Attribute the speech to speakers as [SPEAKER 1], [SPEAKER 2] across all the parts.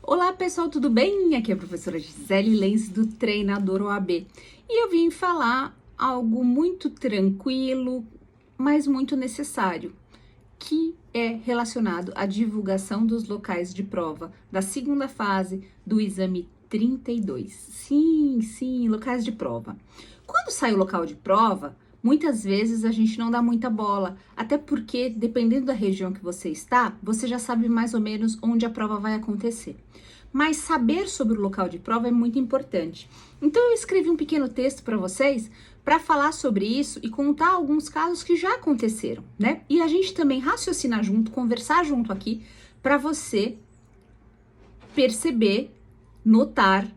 [SPEAKER 1] Olá pessoal, tudo bem? Aqui é a professora Gisele Lenz do Treinador OAB e eu vim falar algo muito tranquilo, mas muito necessário, que é relacionado à divulgação dos locais de prova da segunda fase do exame 32. Sim, locais de prova. Quando sai o local de prova, muitas vezes a gente não dá muita bola, até porque, dependendo da região que você está, você já sabe mais ou menos onde a prova vai acontecer. Mas saber sobre o local de prova é muito importante. Então eu escrevi um pequeno texto para vocês para falar sobre isso e contar alguns casos que já aconteceram, né? E a gente também raciocinar junto, conversar junto aqui para você perceber, notar,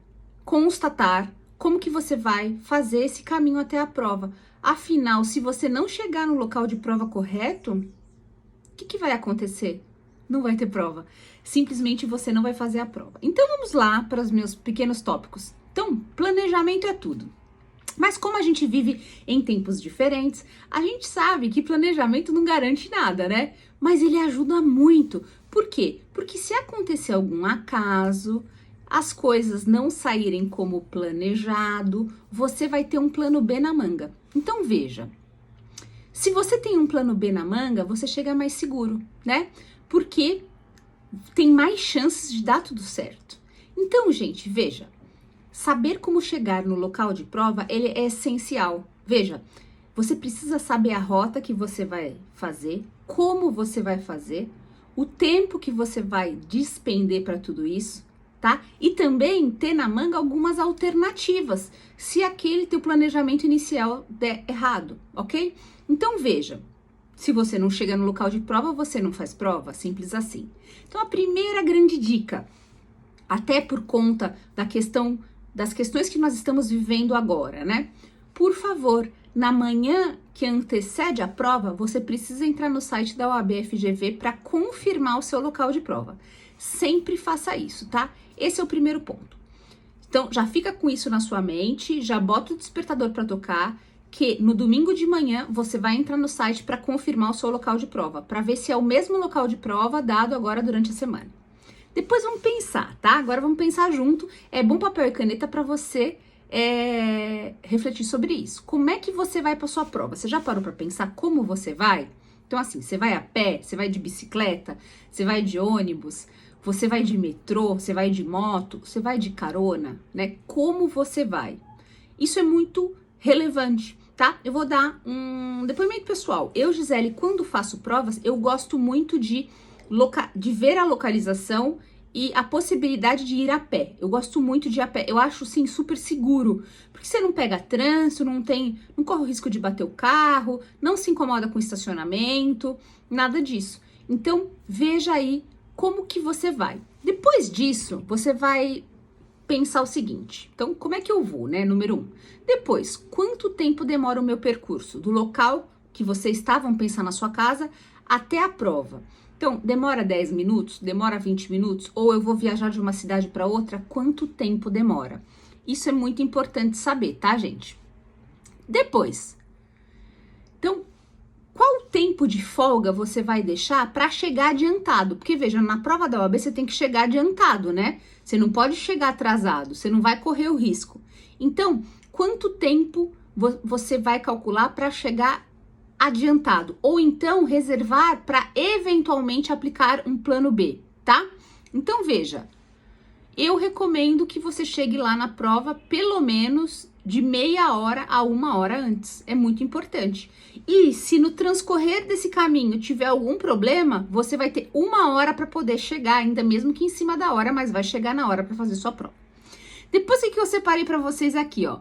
[SPEAKER 1] constatar como que você vai fazer esse caminho até a prova. Afinal, se você não chegar no local de prova correto, o que vai acontecer? Não vai ter prova. Simplesmente você não vai fazer a prova. Então vamos lá para os meus pequenos tópicos. Então, planejamento é tudo. Mas como a gente vive em tempos diferentes, a gente sabe que planejamento não garante nada, né? Mas ele ajuda muito. Por quê? Porque se acontecer algum acaso, as coisas não saírem como planejado, você vai ter um plano B na manga. Então veja, se você tem um plano B na manga, você chega mais seguro, né? Porque tem mais chances de dar tudo certo. Então, gente, veja, saber como chegar no local de prova, ele é essencial. Veja, você precisa saber a rota que você vai fazer, como você vai fazer, o tempo que você vai despender para tudo isso, tá? E também ter na manga algumas alternativas, se aquele teu planejamento inicial der errado, ok? Então, veja, se você não chega no local de prova, você não faz prova, simples assim. Então, a primeira grande dica, até por conta das questões que nós estamos vivendo agora, né? Por favor, na manhã que antecede a prova, você precisa entrar no site da OAB-FGV para confirmar o seu local de prova. Sempre faça isso, tá? Esse é o primeiro ponto. Então, já fica com isso na sua mente, já bota o despertador para tocar, que no domingo de manhã você vai entrar no site para confirmar o seu local de prova, para ver se é o mesmo local de prova dado agora durante a semana. Depois vamos pensar, tá? Agora vamos pensar junto. É bom papel e caneta para você refletir sobre isso. Como é que você vai para sua prova? Você já parou para pensar como você vai? Então assim, você vai a pé, você vai de bicicleta, você vai de ônibus, você vai de metrô, você vai de moto, você vai de carona, né? Como você vai? Isso é muito relevante, tá? Eu vou dar um depoimento pessoal. Eu, Gisele, quando faço provas, eu gosto muito de ver a localização e a possibilidade de ir a pé. Eu gosto muito de ir a pé. Eu acho, sim, super seguro. Porque você não pega trânsito, não corre o risco de bater o carro, não se incomoda com estacionamento, nada disso. Então, veja aí como que você vai. Depois disso, você vai pensar o seguinte. Então, como é que eu vou, né? Número 1. Depois, quanto tempo demora o meu percurso? Do local que você está, vamos pensar na sua casa, até a prova. Então, demora 10 minutos? Demora 20 minutos? Ou eu vou viajar de uma cidade para outra? Quanto tempo demora? Isso é muito importante saber, tá, gente? Depois, então, qual tempo de folga você vai deixar para chegar adiantado? Porque, veja, na prova da OAB você tem que chegar adiantado, né? Você não pode chegar atrasado, você não vai correr o risco. Então, quanto tempo você vai calcular para chegar adiantado? Ou então, reservar para eventualmente aplicar um plano B, tá? Então, veja, eu recomendo que você chegue lá na prova pelo menos de meia hora a 1 hora antes. É muito importante. E se no transcorrer desse caminho tiver algum problema, você vai ter 1 hora para poder chegar, ainda mesmo que em cima da hora, mas vai chegar na hora para fazer sua prova. Depois que eu separei para vocês aqui, ó.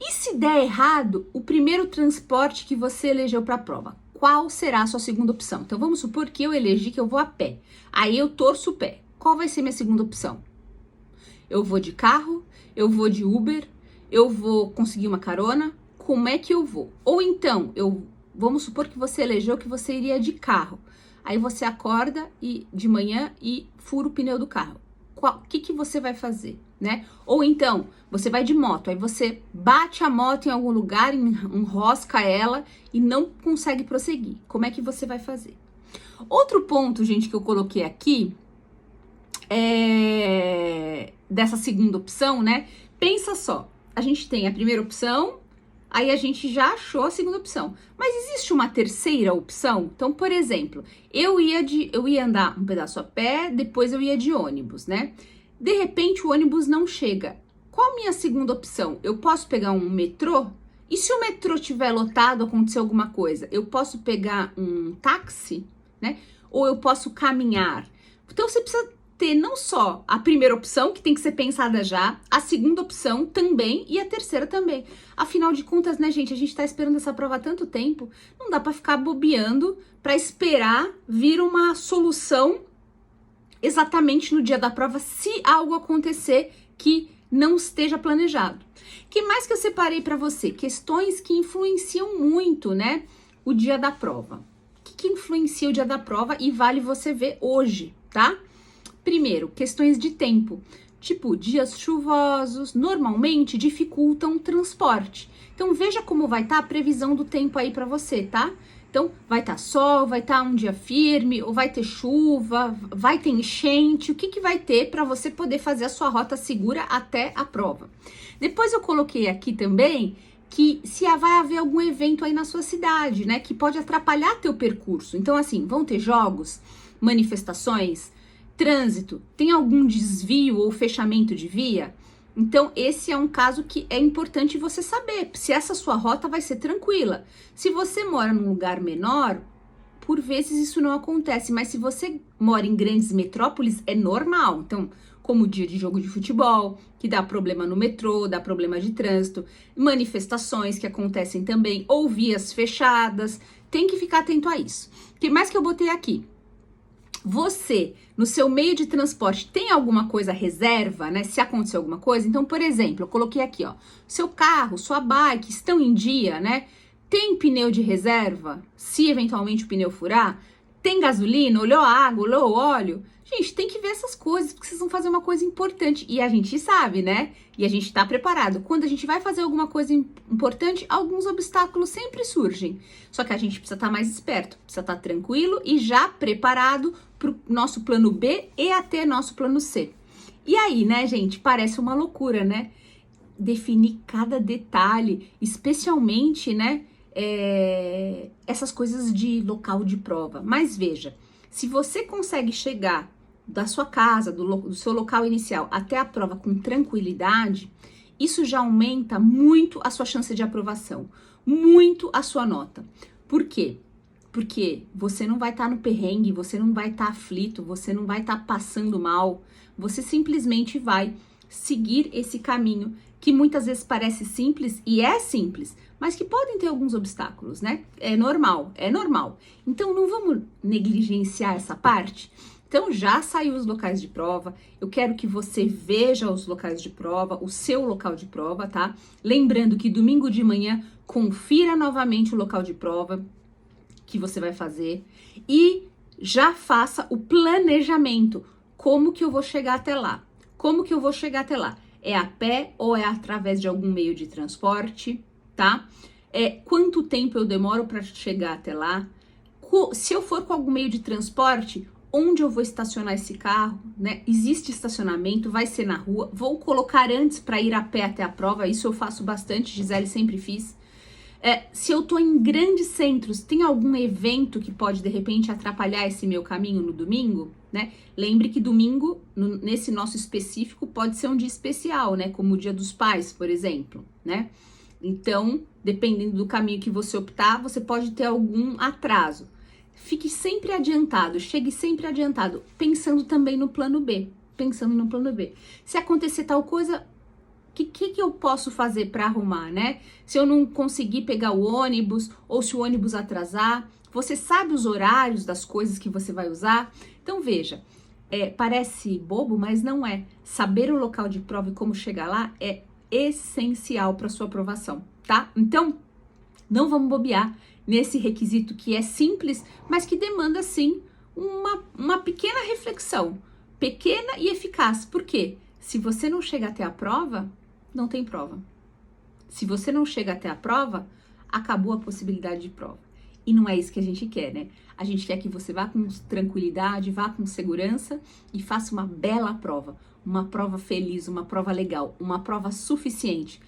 [SPEAKER 1] E se der errado o primeiro transporte que você elegeu para a prova? Qual será a sua segunda opção? Então vamos supor que eu elegi que eu vou a pé. Aí eu torço o pé. Qual vai ser minha segunda opção? Eu vou de carro? Eu vou de Uber? Eu vou conseguir uma carona? Como é que eu vou? Ou então, vamos supor que você elegeu que você iria de carro. Aí você acorda de manhã e fura o pneu do carro. O que você vai fazer, né? Ou então, você vai de moto, aí você bate a moto em algum lugar, enrosca ela e não consegue prosseguir. Como é que você vai fazer? Outro ponto, gente, que eu coloquei aqui dessa segunda opção, né? Pensa só, a gente tem a primeira opção, aí a gente já achou a segunda opção. Mas existe uma terceira opção? Então, por exemplo, eu ia andar um pedaço a pé, depois eu ia de ônibus, né? De repente o ônibus não chega. Qual a minha segunda opção? Eu posso pegar um metrô? E se o metrô estiver lotado, acontecer alguma coisa? Eu posso pegar um táxi, né? Ou eu posso caminhar? Então você precisa ter não só a primeira opção, que tem que ser pensada já, a segunda opção também e a terceira também. Afinal de contas, né, gente, a gente tá esperando essa prova há tanto tempo, não dá para ficar bobeando para esperar vir uma solução exatamente no dia da prova, se algo acontecer que não esteja planejado. Que mais que eu separei para você? Questões que influenciam muito, né, o dia da prova. O que influencia o dia da prova e vale você ver hoje, tá? Primeiro, questões de tempo, tipo dias chuvosos, normalmente dificultam o transporte. Então veja como vai estar a previsão do tempo aí para você, tá? Então vai estar sol, vai estar um dia firme, ou vai ter chuva, vai ter enchente, o que vai ter para você poder fazer a sua rota segura até a prova. Depois eu coloquei aqui também que se vai haver algum evento aí na sua cidade, né, que pode atrapalhar teu percurso. Então assim, vão ter jogos, manifestações, trânsito, tem algum desvio ou fechamento de via? Então, esse é um caso que é importante você saber se essa sua rota vai ser tranquila. Se você mora num lugar menor, por vezes isso não acontece, mas se você mora em grandes metrópoles, é normal. Então, como o dia de jogo de futebol, que dá problema no metrô, dá problema de trânsito, manifestações que acontecem também, ou vias fechadas, tem que ficar atento a isso. O que mais que eu botei aqui? Você, no seu meio de transporte, tem alguma coisa reserva, né? Se acontecer alguma coisa. Então, por exemplo, eu coloquei aqui, ó, seu carro, sua bike estão em dia, né? Tem pneu de reserva? Se eventualmente o pneu furar? Tem gasolina? Olhou a água? Olhou o óleo? Gente, tem que ver essas coisas, porque vocês vão fazer uma coisa importante. E a gente sabe, né? E a gente tá preparado. Quando a gente vai fazer alguma coisa importante, alguns obstáculos sempre surgem. Só que a gente precisa estar mais esperto, precisa estar tranquilo e já preparado pro nosso plano B e até nosso plano C. E aí, né, gente, parece uma loucura, né? Definir cada detalhe, especialmente, né, essas coisas de local de prova. Mas veja, se você consegue chegar da sua casa, do seu local inicial até a prova com tranquilidade, isso já aumenta muito a sua chance de aprovação, muito a sua nota. Por quê? Porque você não vai estar no perrengue, você não vai estar aflito, você não vai estar passando mal, você simplesmente vai seguir esse caminho que muitas vezes parece simples e é simples, mas que podem ter alguns obstáculos, né? É normal, é normal. Então não vamos negligenciar essa parte. Então já saiu os locais de prova, eu quero que você veja os locais de prova, o seu local de prova, tá? Lembrando que domingo de manhã confira novamente o local de prova que você vai fazer e já faça o planejamento. Como que eu vou chegar até lá? Como que eu vou chegar até lá? É a pé ou é através de algum meio de transporte, tá? Quanto tempo eu demoro para chegar até lá? Se eu for com algum meio de transporte, onde eu vou estacionar esse carro, né? Existe estacionamento, vai ser na rua. Vou colocar antes para ir a pé até a prova, isso eu faço bastante, Gisele sempre fiz. Se eu tô em grandes centros, tem algum evento que pode, de repente, atrapalhar esse meu caminho no domingo, né? Lembre que domingo, nesse nosso específico, pode ser um dia especial, né? Como o Dia dos Pais, por exemplo, né? Então, dependendo do caminho que você optar, você pode ter algum atraso. Fique sempre adiantado, chegue sempre adiantado, pensando também no plano B, pensando no plano B. Se acontecer tal coisa, o que eu posso fazer para arrumar, né? Se eu não conseguir pegar o ônibus ou se o ônibus atrasar, você sabe os horários das coisas que você vai usar? Então veja, parece bobo, mas não é. Saber o local de prova e como chegar lá é essencial para sua aprovação, tá? Então, não vamos bobear nesse requisito que é simples, mas que demanda, sim, uma pequena reflexão, pequena e eficaz. Por quê? Se você não chega até a prova, não tem prova. Se você não chega até a prova, acabou a possibilidade de prova. E não é isso que a gente quer, né? A gente quer que você vá com tranquilidade, vá com segurança e faça uma bela prova. Uma prova feliz, uma prova legal, uma prova suficiente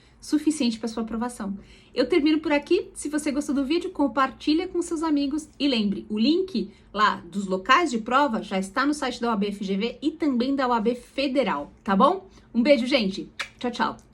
[SPEAKER 1] para sua aprovação. Eu termino por aqui. Se você gostou do vídeo, compartilha com seus amigos e lembre, o link lá dos locais de prova já está no site da OAB FGV e também da OAB Federal, tá bom? Um beijo, gente. Tchau, tchau.